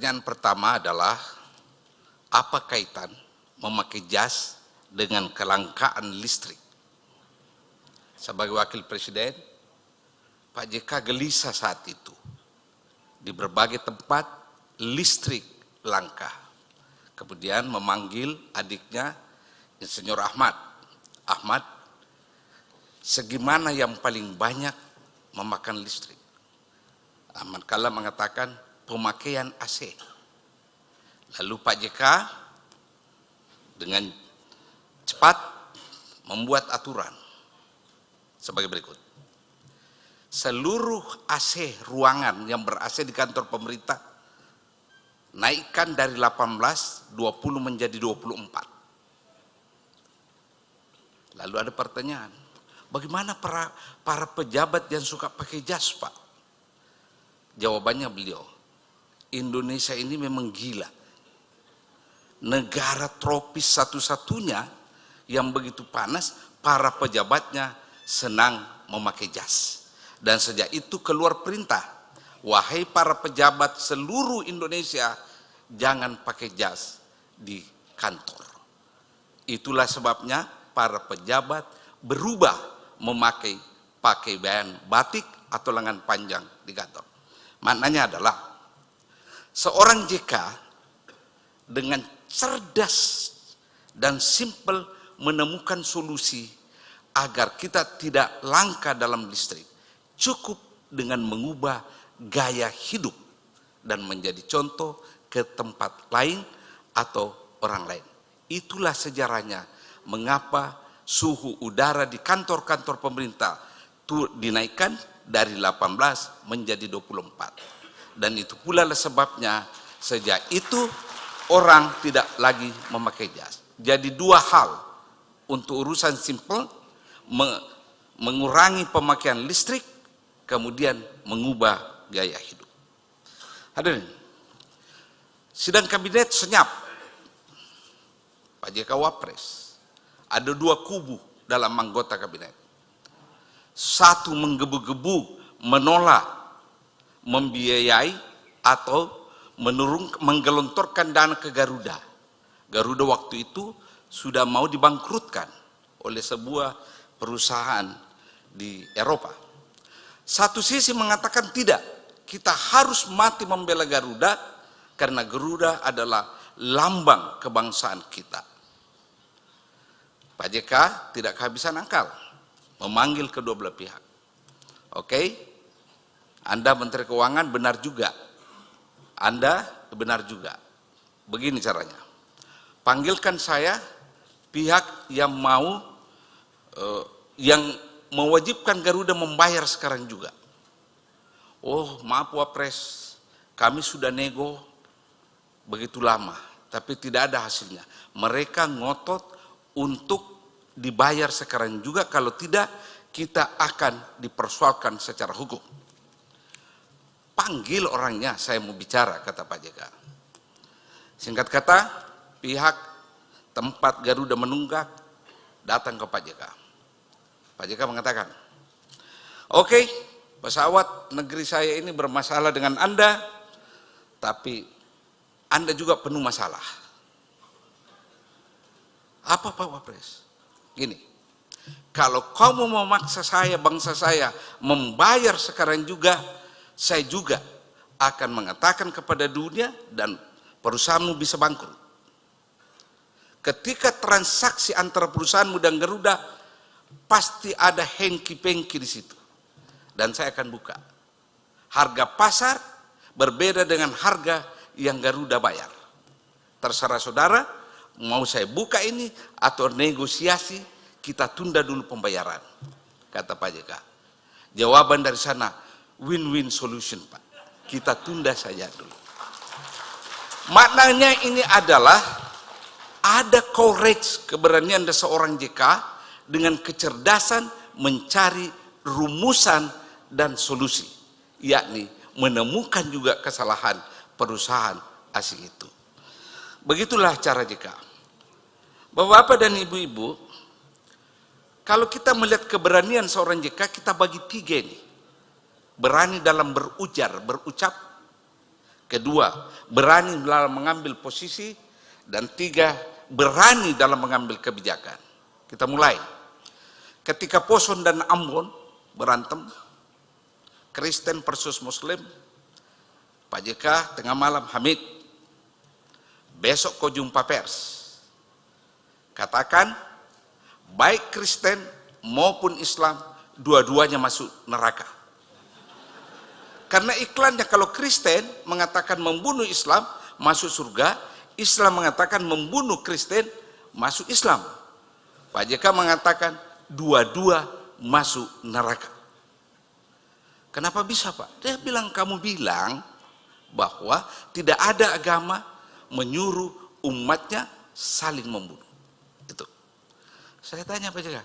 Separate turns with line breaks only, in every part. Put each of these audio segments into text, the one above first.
Pertanyaan pertama adalah, apa kaitan memakai jas dengan kelangkaan listrik? Sebagai wakil presiden, Pak JK gelisah saat itu. Di berbagai tempat listrik langka. Kemudian memanggil adiknya, Insinyur Ahmad. Ahmad, segimana yang paling banyak memakan listrik? Ahmad kala mengatakan pemakaian AC. Lalu Pak JK dengan cepat membuat aturan sebagai berikut. Seluruh AC ruangan yang ber-AC di kantor pemerintah naikkan dari 18, 20 menjadi 24. Lalu ada pertanyaan, bagaimana para pejabat yang suka pakai jas, Pak? Jawabannya beliau, Indonesia ini memang gila. Negara tropis satu-satunya yang begitu panas, para pejabatnya senang memakai jas. Dan sejak itu keluar perintah, wahai para pejabat seluruh Indonesia, jangan pakai jas di kantor. Itulah sebabnya para pejabat berubah memakai pakaian batik atau lengan panjang di kantor. Maknanya adalah seorang JK dengan cerdas dan simpel menemukan solusi agar kita tidak langka dalam listrik. Cukup dengan mengubah gaya hidup dan menjadi contoh ke tempat lain atau orang lain. Itulah sejarahnya mengapa suhu udara di kantor-kantor pemerintah dinaikkan dari 18 menjadi 24. Dan itu pula lah sebabnya sejak itu orang tidak lagi memakai jas. Jadi dua hal untuk urusan simpel, mengurangi pemakaian listrik, kemudian mengubah gaya hidup. Hadirin, sidang kabinet senyap. Pak JK Wapres, ada dua kubu dalam anggota kabinet. Satu menggebu-gebu menolak membiayai atau menggelontorkan dana ke Garuda. Garuda waktu itu sudah mau dibangkrutkan oleh sebuah perusahaan di Eropa. Satu sisi mengatakan tidak, kita harus mati membela Garuda karena Garuda adalah lambang kebangsaan kita. Pak JK tidak kehabisan akal, memanggil kedua belah pihak. Oke, Anda Menteri Keuangan benar juga, Anda benar juga. Begini caranya, panggilkan saya pihak yang yang mewajibkan Garuda membayar sekarang juga. Oh maaf Wapres, kami sudah nego begitu lama, tapi tidak ada hasilnya. Mereka ngotot untuk dibayar sekarang juga, kalau tidak kita akan dipersoalkan secara hukum. Panggil orangnya, saya mau bicara, kata Pak JK. Singkat kata, pihak tempat Garuda menunggak datang ke Pak JK. Pak JK mengatakan, oke, pesawat negeri saya ini bermasalah dengan Anda, tapi Anda juga penuh masalah. Apa Pak Wapres? Gini, kalau kamu memaksa saya, bangsa saya, membayar sekarang juga, saya juga akan mengatakan kepada dunia dan perusahaanmu bisa bangkrut. Ketika transaksi antara perusahaanmu dan Garuda, pasti ada hengki-pengki di situ. Dan saya akan buka. Harga pasar berbeda dengan harga yang Garuda bayar. Terserah saudara, mau saya buka ini atau negosiasi, kita tunda dulu pembayaran, kata Pak JK. Jawaban dari sana, win-win solution Pak. Kita tunda saja dulu. Maknanya ini adalah ada courage, keberanian dari seorang JK dengan kecerdasan mencari rumusan dan solusi, yakni menemukan juga kesalahan perusahaan asing itu. Begitulah cara JK. Bapak-bapak dan ibu-ibu, kalau kita melihat keberanian seorang JK, kita bagi tiga ini. Berani dalam berucap, Kedua, berani dalam mengambil posisi. Dan tiga, berani dalam mengambil kebijakan. Kita mulai. Ketika Poson dan Ambon berantem, Kristen versus Muslim, Pak JK tengah malam, Hamid, besok kau jumpa pers. Katakan, baik Kristen maupun Islam, dua-duanya masuk neraka. Karena iklannya kalau Kristen mengatakan membunuh Islam, masuk surga, Islam mengatakan membunuh Kristen, masuk Islam. Pak JK mengatakan dua-dua masuk neraka. Kenapa bisa, Pak? Dia bilang, kamu bilang bahwa tidak ada agama menyuruh umatnya saling membunuh. Itu. Saya tanya Pak JK,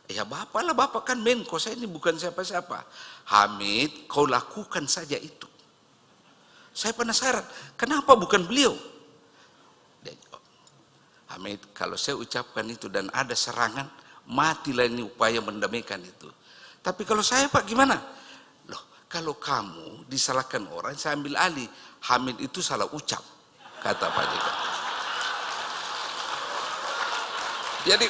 ya Bapak lah, Bapak kan Menko, saya ini bukan siapa-siapa. Hamid, kau lakukan saja itu. Saya penasaran, kenapa bukan beliau? Dia jawab, Hamid, kalau saya ucapkan itu dan ada serangan, matilah ini upaya mendamaikan itu. Tapi kalau saya, Pak, gimana? Loh, kalau kamu disalahkan orang, saya ambil alih. Hamid itu salah ucap, kata Pak JK. Jadi,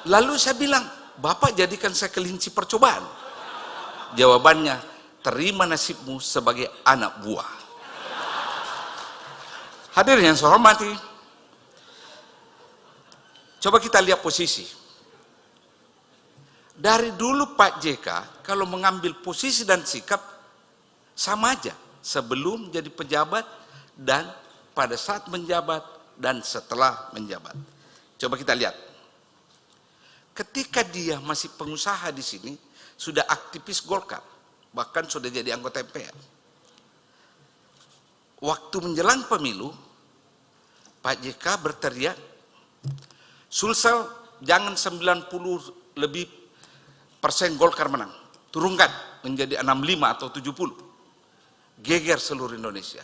lalu saya bilang, Bapak jadikan saya kelinci percobaan. Jawabannya, terima nasibmu sebagai anak buah. Hadirin yang saya hormati, coba kita lihat posisi. Dari dulu Pak JK kalau mengambil posisi dan sikap sama aja, sebelum jadi pejabat dan pada saat menjabat dan setelah menjabat. Coba kita lihat. Ketika dia masih pengusaha di sini, sudah aktivis Golkar, bahkan sudah jadi anggota MPR. Waktu menjelang pemilu, Pak JK berteriak, Sulsel jangan 90 lebih persen Golkar menang, turunkan menjadi 65 atau 70. Geger seluruh Indonesia.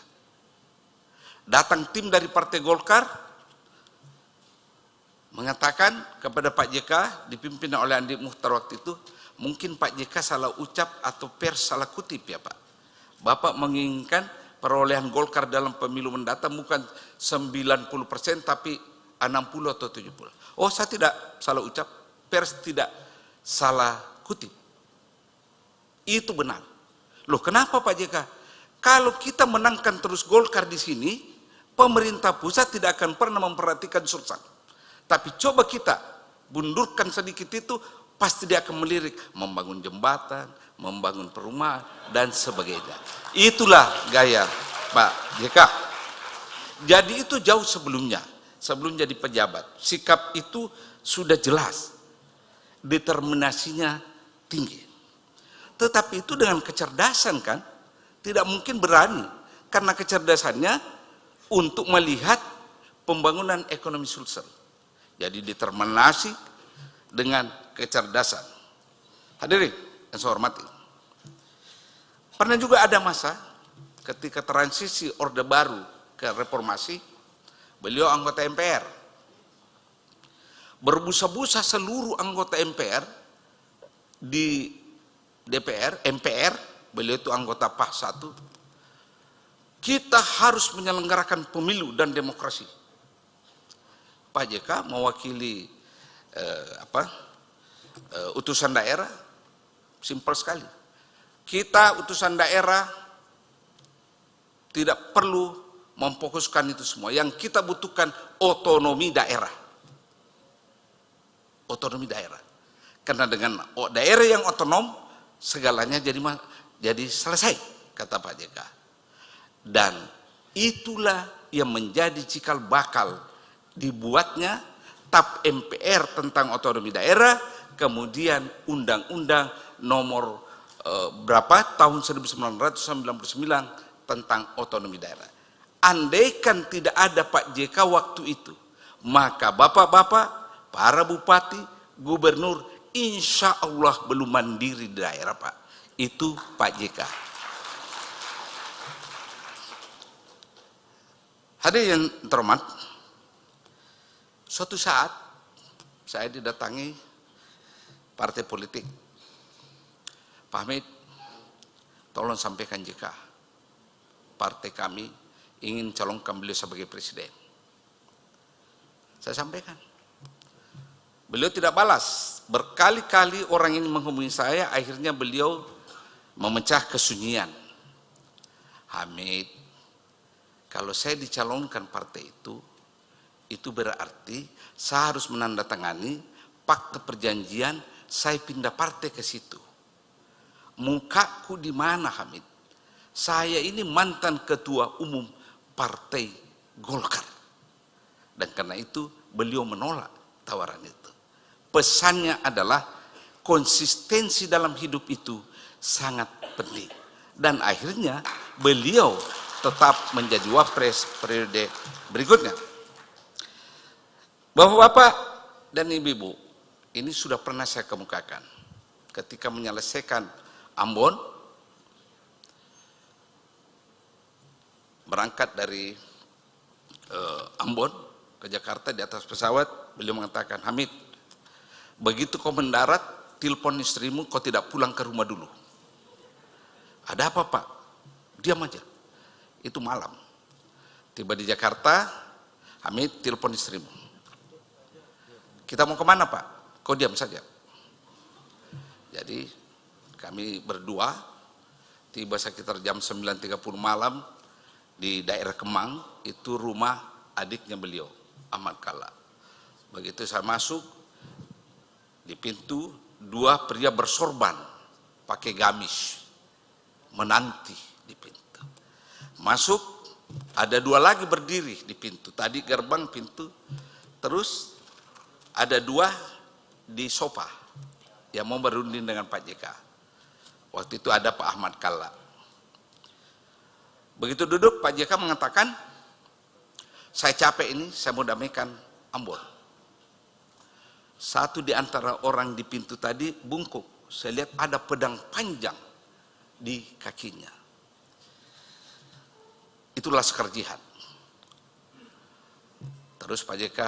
Datang tim dari Partai Golkar, mengatakan kepada Pak JK, dipimpin oleh Andi Mukhtar waktu itu, mungkin Pak JK salah ucap atau pers salah kutip ya Pak. Bapak menginginkan perolehan Golkar dalam pemilu mendatang bukan 90% tapi 60 atau 70. Oh, saya tidak salah ucap, pers tidak salah kutip. Itu benar. Loh, kenapa Pak JK? Kalau kita menangkan terus Golkar di sini, pemerintah pusat tidak akan pernah memperhatikan Sulsel. Tapi coba kita bundurkan sedikit itu, pasti dia akan melirik, membangun jembatan, membangun perumahan, dan sebagainya. Itulah gaya Pak JK. Jadi itu jauh sebelumnya, sebelum jadi pejabat. Sikap itu sudah jelas, determinasinya tinggi. Tetapi itu dengan kecerdasan kan, tidak mungkin berani. Karena kecerdasannya untuk melihat pembangunan ekonomi Sulsel. Jadi determinasi dengan kecerdasan. Hadirin yang saya hormati. Pernah juga ada masa ketika transisi Orde Baru ke reformasi, beliau anggota MPR. Berbusa-busa seluruh anggota MPR di DPR, MPR, beliau itu anggota PAH 1. Kita harus menyelenggarakan pemilu dan demokrasi. Pak JK mewakili utusan daerah, simpel sekali. Kita utusan daerah tidak perlu memfokuskan itu semua. Yang kita butuhkan otonomi daerah. Otonomi daerah. Karena dengan daerah yang otonom, segalanya jadi selesai, kata Pak JK. Dan itulah yang menjadi cikal bakal dibuatnya TAP MPR tentang otonomi daerah, kemudian Undang-Undang nomor berapa tahun 1999 tentang otonomi daerah. Andaikan tidak ada Pak JK waktu itu, maka bapak-bapak, para bupati, gubernur, insya Allah belum mandiri di daerah Pak. Itu Pak JK. Hadirin yang terhormat, suatu saat saya didatangi partai politik. Pak Hamid, tolong sampaikan JK. partai kami ingin calonkan beliau sebagai presiden. Saya sampaikan. Beliau tidak balas. Berkali-kali orang ini menghubungi saya, akhirnya beliau memecah kesunyian. Hamid, kalau saya dicalonkan partai itu berarti saya harus menandatangani fakta perjanjian saya pindah partai ke situ. Mukaku di mana, Hamid? Saya ini mantan ketua umum partai Golkar. Dan karena itu beliau menolak tawaran itu. Pesannya adalah konsistensi dalam hidup itu sangat penting. Dan akhirnya beliau tetap menjadi wapres periode berikutnya. Bapak-bapak dan ibu-ibu, ini sudah pernah saya kemukakan. Ketika menyelesaikan Ambon, berangkat dari Ambon ke Jakarta di atas pesawat, beliau mengatakan, Hamid, begitu kau mendarat, telepon istrimu, kau tidak pulang ke rumah dulu. Ada apa, Pak? Diam aja. Itu malam. Tiba di Jakarta, Hamid, telepon istrimu. Kita mau kemana, Pak? Kau diam saja. Jadi kami berdua tiba sekitar jam 9.30 malam di daerah Kemang, itu rumah adiknya beliau, Ahmad Kalla. Begitu saya masuk, di pintu dua pria bersorban pakai gamis menanti di pintu. Masuk, ada dua lagi berdiri di pintu. Tadi gerbang pintu, terus ada dua di sofa yang mau berunding dengan Pak JK. Waktu itu ada Pak Ahmad Kalla. Begitu duduk, Pak JK mengatakan, saya capek ini, saya mau damaikan Ambon. Satu di antara orang di pintu tadi bungkuk. Saya lihat ada pedang panjang di kakinya. Itulah Laskar Jihad. Terus Pak JK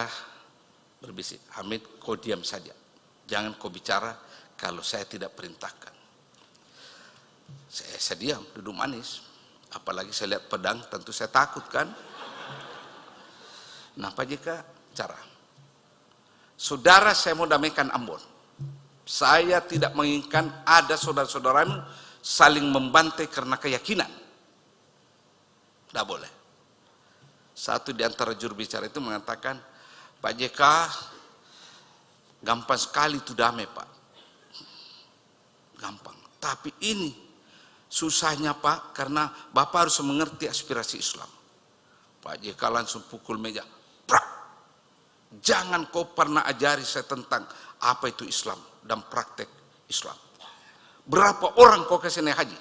berbisik, Hamid, kau diam saja. Jangan kau bicara kalau saya tidak perintahkan. Saya diam, duduk manis. Apalagi saya lihat pedang, tentu saya takut kan. Nah, Pak JK cara, saudara, saya mau damaikan Ambon. Saya tidak menginginkan ada saudara-saudaramu saling membantai karena keyakinan. Tidak boleh. Satu di antara juru bicara itu mengatakan, Pak JK, gampang sekali itu damai, Pak. Gampang. Tapi ini susahnya, Pak, karena Bapak harus mengerti aspirasi Islam. Pak JK langsung pukul meja. Prak. Jangan kau pernah ajari saya tentang apa itu Islam dan praktek Islam. Berapa orang kau kasih naik haji?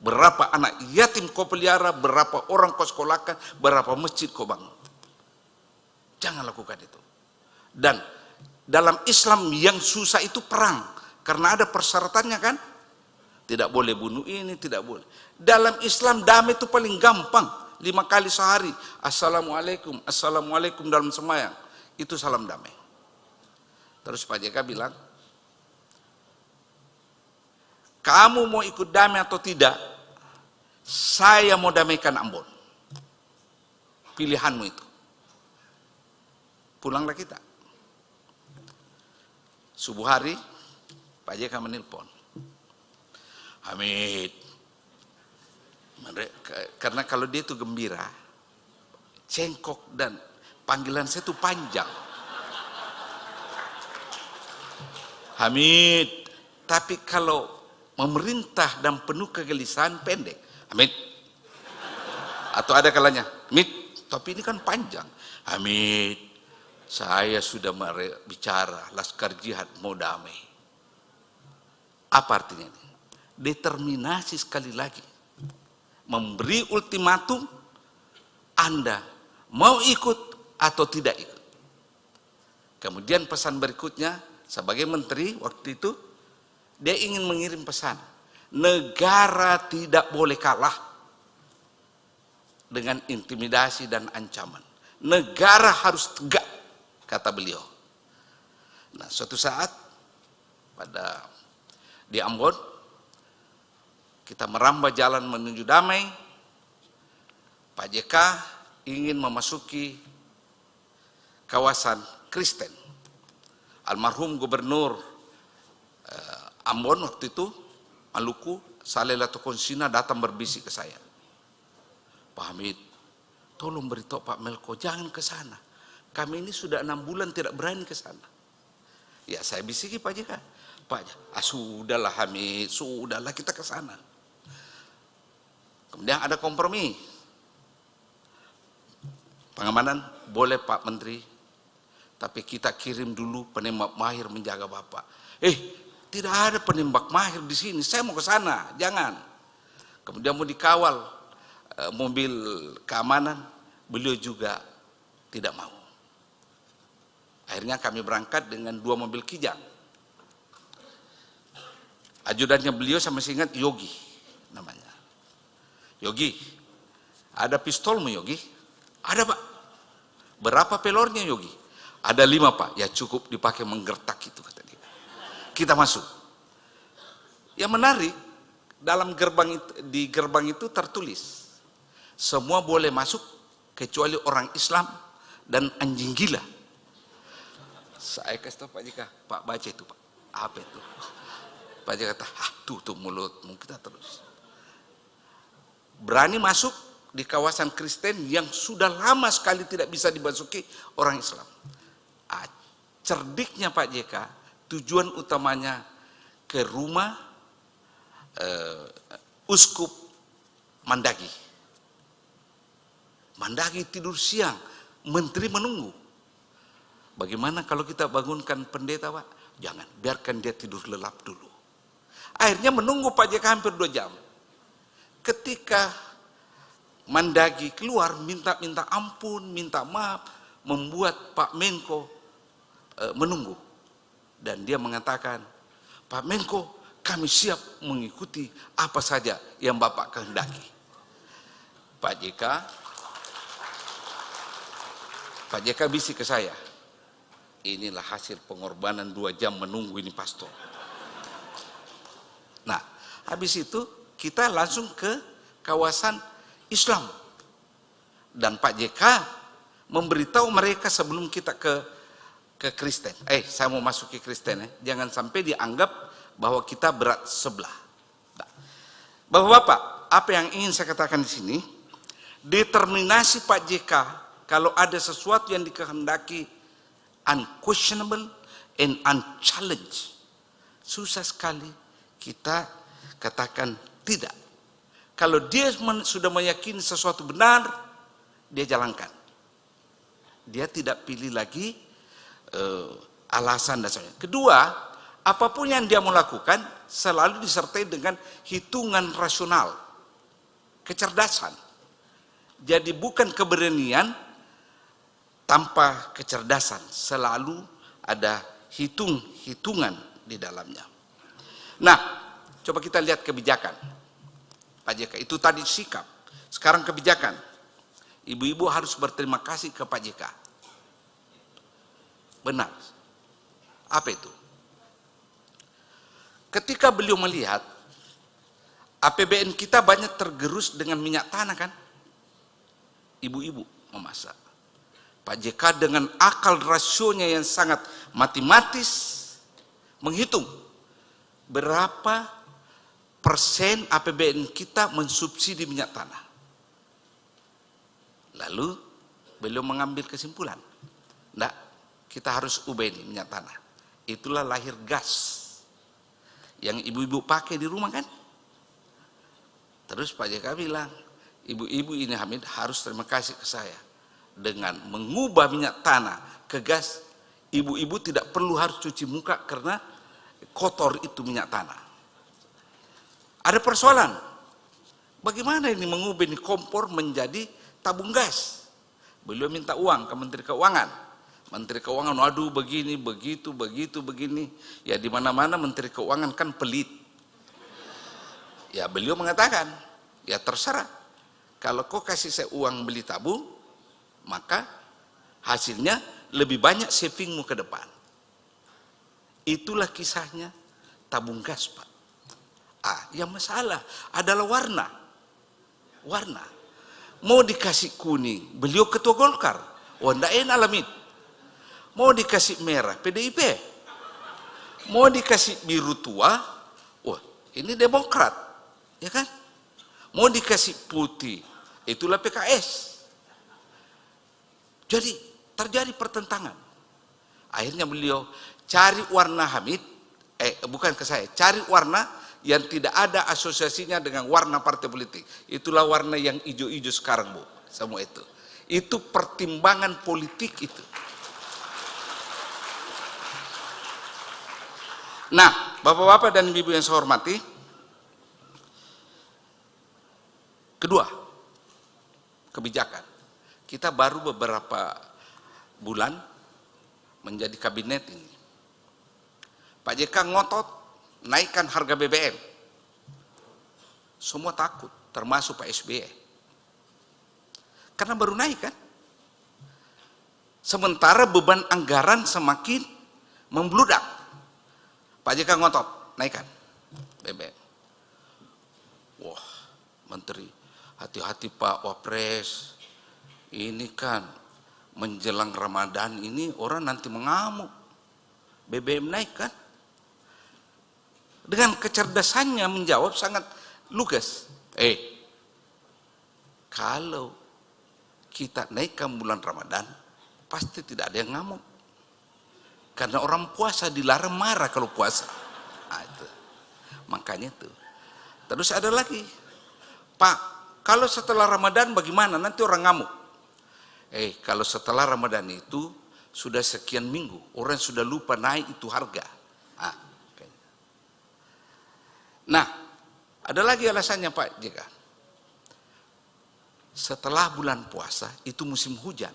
Berapa anak yatim kau pelihara? Berapa orang kau sekolahkan? Berapa masjid kau bangun? Jangan lakukan itu. Dan dalam Islam yang susah itu perang. Karena ada persyaratannya kan? Tidak boleh bunuh ini, tidak boleh. Dalam Islam damai itu paling gampang. 5 kali sehari. Assalamualaikum, assalamualaikum dalam sembahyang. Itu salam damai. Terus Pak JK bilang, kamu mau ikut damai atau tidak? Saya mau damaikan Ambon. Pilihanmu itu. Pulanglah kita. Subuh hari, Pak JK menelpon. Hamid, karena kalau dia itu gembira, cengkok dan panggilan saya itu panjang. Hamid, tapi kalau memerintah dan penuh kegelisahan pendek. Hamid. Atau ada kalanya, Hamid, tapi ini kan panjang. Hamid, saya sudah bicara, Laskar Jihad mau damai. Apa artinya ini? Determinasi sekali lagi. Memberi ultimatum, Anda mau ikut atau tidak ikut. Kemudian pesan berikutnya, sebagai menteri waktu itu, dia ingin mengirim pesan. Negara tidak boleh kalah dengan intimidasi dan ancaman. Negara harus tegak, kata beliau. Nah, suatu saat di Ambon, kita merambah jalan menuju damai. Pak JK ingin memasuki kawasan Kristen. Almarhum Gubernur Ambon waktu itu, Maluku, Saleh Latukonsina datang berbisik ke saya. Pak Hamid, tolong beritahu Pak Melko, jangan ke sana. Kami ini sudah 6 bulan tidak berani ke sana. Ya saya bisiki Pak JK. Pak, sudahlah Hamid, sudahlah kita ke sana. Kemudian ada kompromi. Pengamanan, boleh Pak Menteri, tapi kita kirim dulu penembak mahir menjaga Bapak. Tidak ada penembak mahir di sini, saya mau ke sana, jangan. Kemudian mau dikawal mobil keamanan, beliau juga tidak mau. Akhirnya kami berangkat dengan 2 mobil Kijang. Ajudannya beliau sama saya ingat Yogi namanya. Yogi, ada pistolmu Yogi? Ada Pak. Berapa pelornya Yogi? Ada 5 Pak. Ya cukup dipakai menggertak itu kata dia. Kita masuk. Yang menarik, dalam gerbang itu, di gerbang itu tertulis, semua boleh masuk kecuali orang Islam dan anjing gila. Saya kasih tahu Pak JK, Pak baca itu Pak. Apa itu? Pak JK kata, tutup mulutmu, kita terus. Berani masuk di kawasan Kristen yang sudah lama sekali tidak bisa dimasuki orang Islam. Cerdiknya Pak JK, tujuan utamanya ke rumah Uskup Mandagi. Mandagi tidur siang, menteri menunggu. Bagaimana kalau kita bangunkan pendeta Pak? Jangan, biarkan dia tidur lelap dulu. Akhirnya menunggu Pak JK hampir 2 jam. Ketika Mandagi keluar minta ampun, minta maaf, membuat Pak Menko menunggu. Dan dia mengatakan, Pak Menko, kami siap mengikuti apa saja yang Bapak kehendaki. Pak JK bisik ke saya, inilah hasil pengorbanan 2 jam menunggu ini pastor. Nah, habis itu kita langsung ke kawasan Islam. Dan Pak JK memberitahu mereka sebelum kita ke Kristen. Saya mau masuk ke Kristen, jangan sampai dianggap bahwa kita berat sebelah. Nah, Bapak-bapak, apa yang ingin saya katakan di sini, determinasi Pak JK kalau ada sesuatu yang dikehendaki unquestionable and unchallenged, susah sekali kita katakan tidak. Kalau dia sudah meyakini sesuatu benar, dia jalankan. Dia tidak pilih lagi alasan dan sebagainya. Kedua, apapun yang dia mau lakukan selalu disertai dengan hitungan rasional, kecerdasan. Jadi bukan keberanian tanpa kecerdasan, selalu ada hitungan di dalamnya. Nah, coba kita lihat kebijakan Pak JK. Itu tadi sikap, sekarang kebijakan. Ibu-ibu harus berterima kasih ke Pak JK. Benar. Apa itu? Ketika beliau melihat APBN kita banyak tergerus dengan minyak tanah kan? Ibu-ibu memasak. Pak JK dengan akal rasionya yang sangat matematis menghitung berapa persen APBN kita mensubsidi minyak tanah. Lalu beliau mengambil kesimpulan, enggak, kita harus ubah ini minyak tanah. Itulah lahir gas yang ibu-ibu pakai di rumah kan. Terus Pak JK bilang, ibu-ibu ini Hamid harus terima kasih ke saya. Dengan mengubah minyak tanah ke gas, ibu-ibu tidak perlu harus cuci muka karena kotor itu minyak tanah. Ada persoalan, bagaimana ini mengubah ini kompor menjadi tabung gas. Beliau minta uang ke Menteri Keuangan. Menteri Keuangan, waduh begini, begitu, begini. Ya di mana-mana Menteri Keuangan kan pelit. Ya beliau mengatakan, ya terserah. Kalau kau kasih saya uang beli tabung, maka hasilnya lebih banyak savingmu ke depan. Itulah kisahnya tabung gas Pak. Yang masalah adalah warna. Mau dikasih kuning, beliau ketua Golkar. Oh, enggak enak Alamin. Mau dikasih merah, PDIP. Mau dikasih biru tua, wah ini Demokrat, ya kan? Mau dikasih putih, itulah PKS. Jadi terjadi pertentangan. Akhirnya beliau cari warna Hamid, bukan ke saya, cari warna yang tidak ada asosiasinya dengan warna partai politik. Itulah warna yang hijau-hijau sekarang, Bu. Semua itu. Itu pertimbangan politik itu. Nah, Bapak-bapak dan Ibu yang saya hormati, kedua, kebijakan. Kita baru beberapa bulan menjadi kabinet ini. Pak JK ngotot naikkan harga BBM. Semua takut, termasuk Pak SBY. Karena baru naik kan. Sementara beban anggaran semakin membludak. Pak JK ngotot naikkan BBM. Wah, Menteri, hati-hati Pak Wapres. Ini kan menjelang Ramadan ini orang nanti mengamuk. BBM naik kan? Dengan kecerdasannya menjawab sangat lugas. Kalau kita naikkan bulan Ramadan, pasti tidak ada yang ngamuk. Karena orang puasa dilarang marah kalau puasa. Nah, itu. Makanya itu. Terus ada lagi, Pak, kalau setelah Ramadan bagaimana? Nanti orang ngamuk. Kalau setelah Ramadan itu sudah sekian minggu, orang sudah lupa naik itu harga. Nah, ada lagi alasannya Pak JK. Setelah bulan puasa itu musim hujan.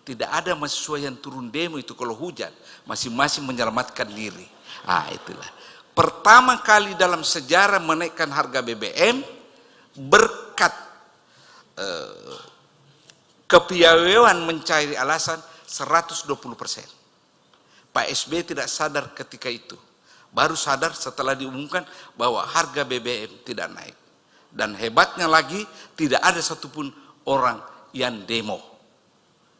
Tidak ada mahasiswa yang turun demo itu kalau hujan. Masing-masing menyelamatkan diri. Itulah. Pertama kali dalam sejarah menaikkan harga BBM berkat kepiawaian mencari alasan 120%. Pak SBY tidak sadar ketika itu. Baru sadar setelah diumumkan bahwa harga BBM tidak naik. Dan hebatnya lagi tidak ada satupun orang yang demo.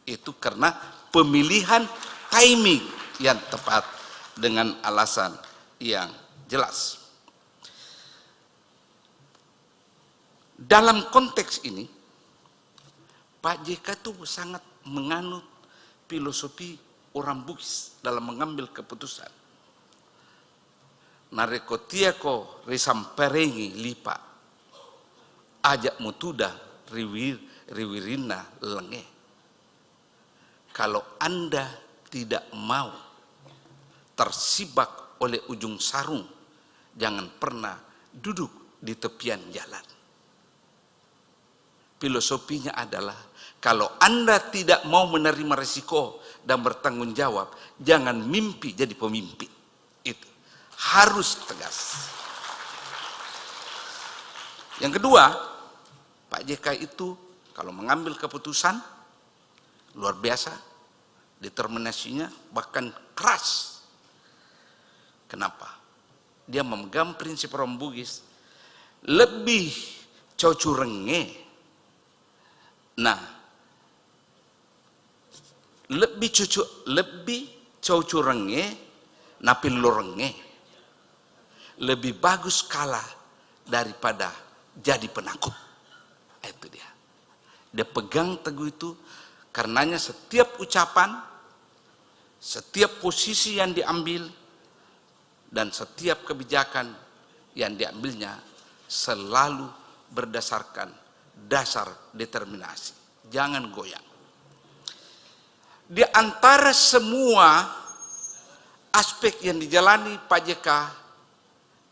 Itu karena pemilihan timing yang tepat dengan alasan yang jelas. Dalam konteks ini, Pak JK itu sangat menganut filosofi orang Bugis dalam mengambil keputusan. Narekotiako risamperengi lipa, ajak mutuda riwirina lenge. Kalau Anda tidak mau tersibak oleh ujung sarung, jangan pernah duduk di tepian jalan. Filosofinya adalah, kalau Anda tidak mau menerima risiko dan bertanggung jawab, jangan mimpi jadi pemimpin. Itu harus tegas. Yang kedua, Pak JK itu kalau mengambil keputusan luar biasa, determinasinya bahkan keras. Kenapa? Dia memegang prinsip orang Bugis, lebih cocurenge. Nah, lebih cocurenge napil lorenge. Lebih bagus kalah daripada jadi penakut. Itu dia. Dia pegang teguh itu, karenanya setiap ucapan, setiap posisi yang diambil, dan setiap kebijakan yang diambilnya selalu berdasarkan dasar determinasi. Jangan goyang. Di antara semua aspek yang dijalani Pak JK,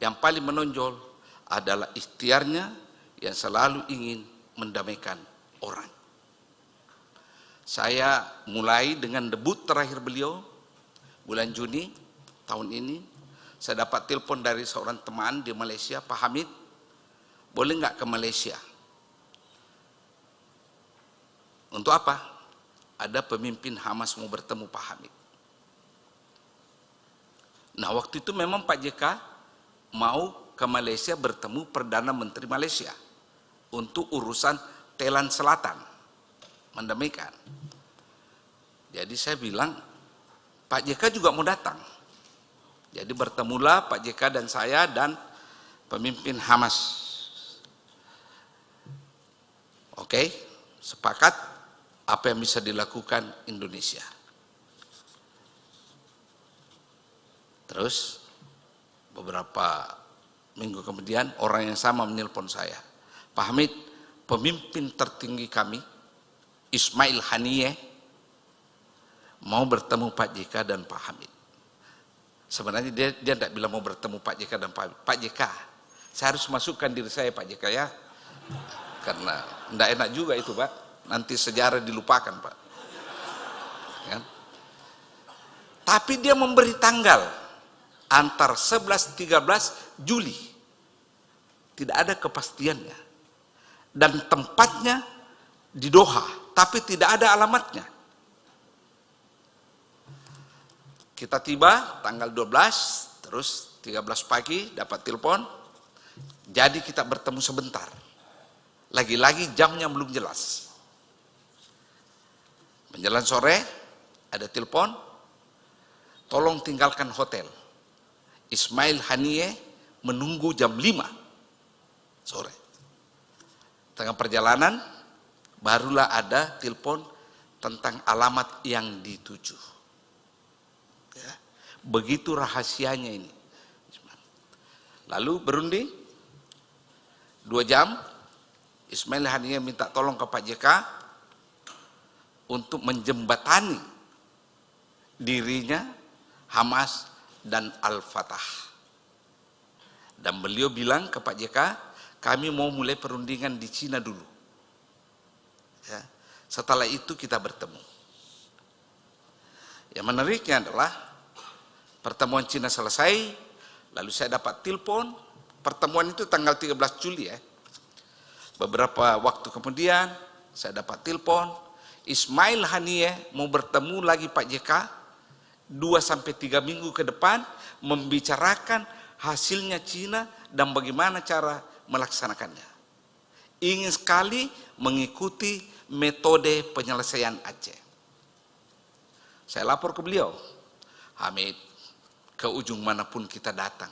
yang paling menonjol adalah ikhtiarnya yang selalu ingin mendamaikan orang. Saya mulai dengan debut terakhir beliau bulan Juni tahun ini. Saya dapat telepon dari seorang teman di Malaysia, Pak Hamid, boleh nggak ke Malaysia? Untuk apa? Ada pemimpin Hamas mau bertemu Pak Hamid. Nah, waktu itu memang Pak JK mau ke Malaysia bertemu Perdana Menteri Malaysia untuk urusan Thailand Selatan, mendamaikan. Jadi saya bilang, Pak JK juga mau datang. Jadi bertemulah Pak JK dan saya dan pemimpin Hamas. Oke, sepakat apa yang bisa dilakukan Indonesia. Terus beberapa minggu kemudian orang yang sama menelpon saya, Pak Hamid, pemimpin tertinggi kami Ismail Haniyeh mau bertemu Pak JK dan Pak Hamid. Sebenarnya dia tidak bilang mau bertemu Pak JK dan Pak JK. Saya harus masukkan diri saya Pak JK ya, karena tidak enak juga itu Pak. Nanti sejarah dilupakan Pak. Ya. Tapi dia memberi tanggal antar 11-13 Juli. Tidak ada kepastiannya. Dan tempatnya di Doha, tapi tidak ada alamatnya. Kita tiba tanggal 12, terus 13 pagi dapat telepon. Jadi kita bertemu sebentar. Lagi-lagi jamnya belum jelas. Menjelang sore ada telepon, tolong tinggalkan hotel. Ismail Haniyeh menunggu jam 5 sore. Tengah perjalanan barulah ada telepon tentang alamat yang dituju. Ya, begitu rahasianya ini. Lalu berunding 2 jam, Ismail Haniyeh minta tolong ke Pak JK untuk menjembatani dirinya Hamas dan Al-Fatah. Dan beliau bilang ke Pak JK, kami mau mulai perundingan di Cina dulu. Ya, setelah itu kita bertemu. Yang menariknya adalah pertemuan Cina selesai, lalu saya dapat telepon, pertemuan itu tanggal 13 Juli ya. Beberapa waktu kemudian saya dapat telepon, Ismail Haniyeh mau bertemu lagi Pak JK 2-3 minggu ke depan membicarakan hasilnya Cina dan bagaimana cara melaksanakannya. Ingin sekali mengikuti metode penyelesaian Aceh. Saya lapor ke beliau, Hamid, ke ujung manapun kita datang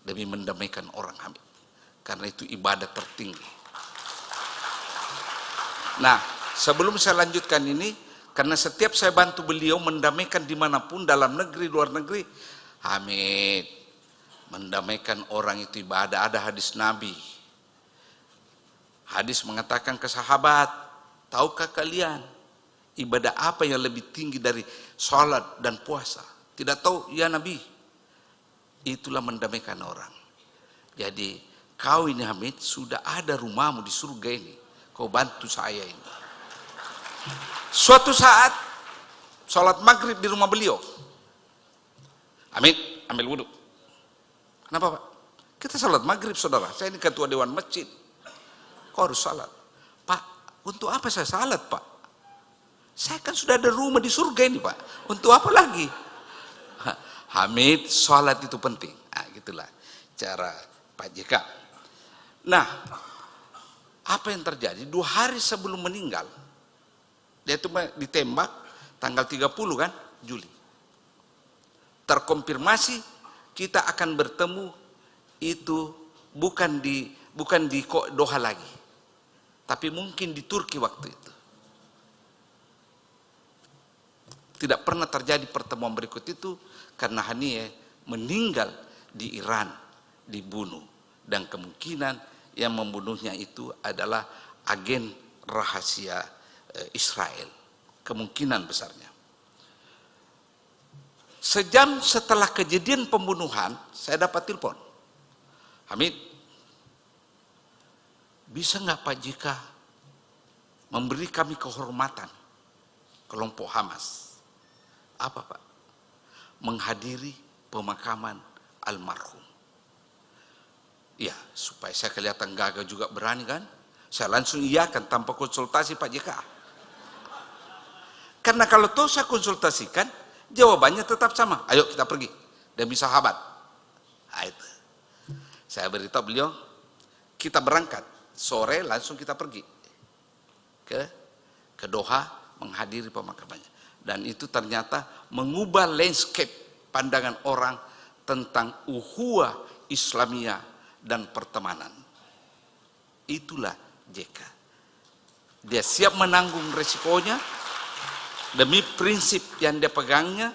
demi mendamaikan orang Hamid. Karena itu ibadah tertinggi. Nah, sebelum saya lanjutkan ini, karena setiap saya bantu beliau mendamaikan dimanapun, dalam negeri, luar negeri, Hamid, mendamaikan orang itu ibadah. Ada hadis Nabi. Hadis mengatakan ke sahabat, tahukah kalian ibadah apa yang lebih tinggi dari sholat dan puasa? Tidak tahu ya Nabi. Itulah mendamaikan orang. Jadi kau ini Hamid sudah ada rumahmu di surga ini. Kau bantu saya ini. Suatu saat sholat maghrib di rumah beliau. Hamid ambil wudhu. Kenapa Pak? Kita sholat maghrib saudara. Saya ini ketua dewan masjid. Kau harus salat. Pak, untuk apa saya salat Pak? Saya kan sudah ada rumah di surga ini Pak. Untuk apa lagi? Hamid, sholat itu penting. Nah, gitulah cara Pak JK. Nah, apa yang terjadi? 2 hari sebelum meninggal, dia itu ditembak tanggal 30 kan, Juli. Terkonfirmasi kita akan bertemu itu bukan di Doha lagi, tapi mungkin di Turki waktu itu. Tidak pernah terjadi pertemuan berikut itu karena Haniyeh meninggal di Iran, dibunuh. Dan kemungkinan yang membunuhnya itu adalah agen rahasia Israel. Kemungkinan besarnya. Sejam setelah kejadian pembunuhan, saya dapat telepon. Hamid, bisa nggak Pak JK memberi kami kehormatan kelompok Hamas? Apa Pak? Menghadiri pemakaman almarhum. Ya, supaya saya kelihatan gagah juga berani kan. Saya langsung iakan tanpa konsultasi Pak JK. Karena kalau toh saya konsultasikan, jawabannya tetap sama. Ayo kita pergi demi sahabat. Nah, itu. Saya beritahu beliau, kita berangkat sore langsung kita pergi. ke Doha menghadiri pemakamannya. Dan itu ternyata mengubah landscape pandangan orang tentang ukhuwah Islamiyah dan pertemanan. Itulah JK. Dia siap menanggung resikonya demi prinsip yang dia pegangnya.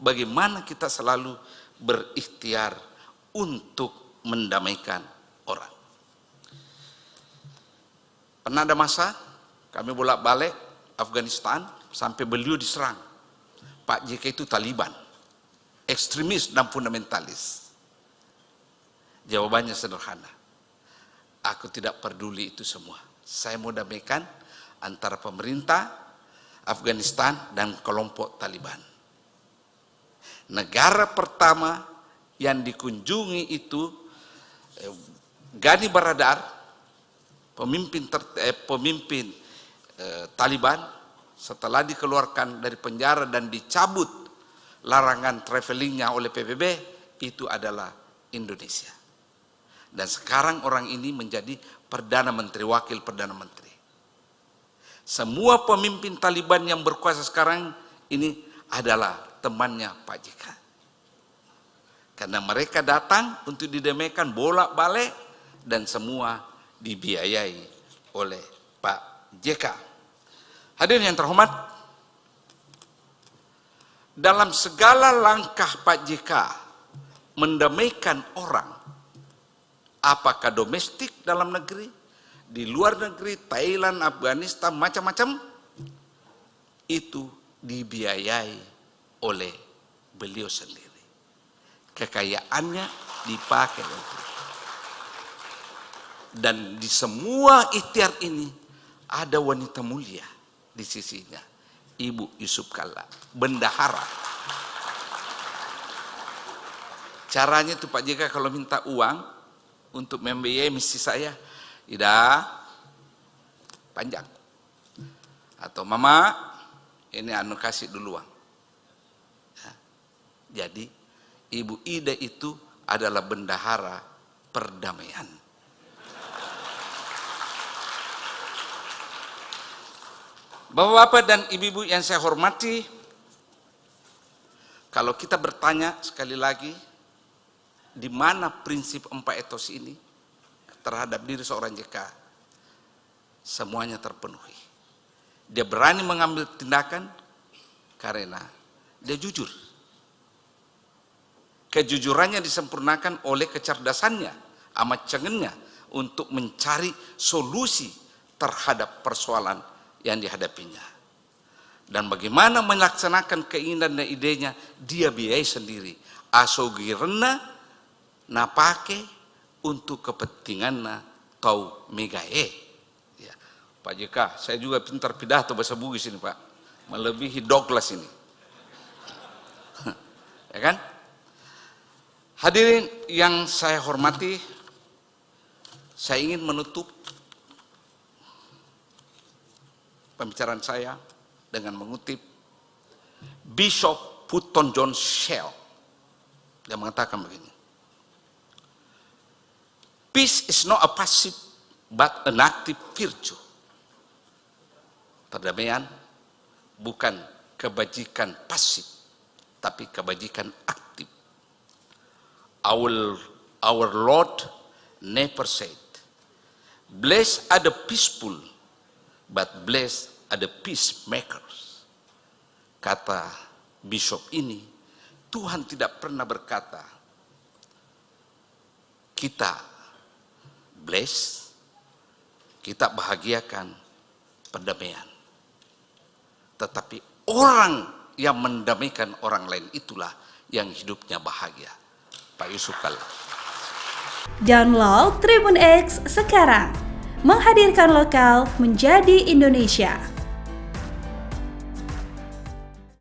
Bagaimana kita selalu berikhtiar untuk mendamaikan orang. Pernah ada masa kami bolak-balik Afghanistan sampai beliau diserang. Pak JK itu Taliban, ekstremis dan fundamentalis. Jawabannya sederhana. Aku tidak peduli itu semua. Saya mau damaikan antara pemerintah Afghanistan dan kelompok Taliban. Negara pertama yang dikunjungi itu Ghani Baradar, pemimpin Taliban, setelah dikeluarkan dari penjara dan dicabut larangan travelingnya oleh PBB, itu adalah Indonesia. Dan sekarang orang ini menjadi Perdana Menteri, Wakil Perdana Menteri. Semua pemimpin Taliban yang berkuasa sekarang ini adalah temannya Pak JK. Karena mereka datang untuk didamaikan bolak-balik dan semua dibiayai oleh Pak JK. Hadirin yang terhormat, dalam segala langkah Pak JK mendamaikan orang, apakah domestik dalam negeri, di luar negeri, Thailand, Afghanistan, macam-macam, itu dibiayai oleh beliau sendiri. Kekayaannya dipakai oleh beliau. Dan di semua ikhtiar ini ada wanita mulia di sisinya, Ibu Yusuf Kalla, bendahara. Caranya itu Pak JK kalau minta uang untuk membiayai misi saya, tidak panjang. Atau mama, ini anu kasih dulu uang. Ya. Jadi Ibu Ida itu adalah bendahara perdamaian. Bapak-bapak dan ibu-ibu yang saya hormati, kalau kita bertanya sekali lagi, di mana prinsip 4 etos ini terhadap diri seorang JK, semuanya terpenuhi. Dia berani mengambil tindakan karena dia jujur. Kejujurannya disempurnakan oleh kecerdasannya, amat cengennya untuk mencari solusi terhadap persoalan yang dihadapinya. Dan bagaimana melaksanakan keinginan dan idenya, dia biayai sendiri. Asogirena napake untuk kepentinganna kau megae. Ya. Pak JK, saya juga pintar pidato bahasa Bugis ini Pak, melebihi Douglas ini. Ya kan? Hadirin yang saya hormati, saya ingin menutup pembicaraan saya dengan mengutip Bishop Fulton John Shell. Dia mengatakan begini, peace is not a passive but an active virtue. Perdamaian bukan kebajikan pasif, tapi kebajikan aktif. Our Lord never said, blessed are the peaceful, but blessed are the peacemakers. Kata bishop ini, Tuhan tidak pernah berkata, kita bless, kita bahagiakan perdamaian. Tetapi orang yang mendamaikan orang lain itulah yang hidupnya bahagia. Pak Yusuf Kalla.
Download Tribun X sekarang, menghadirkan lokal menjadi Indonesia.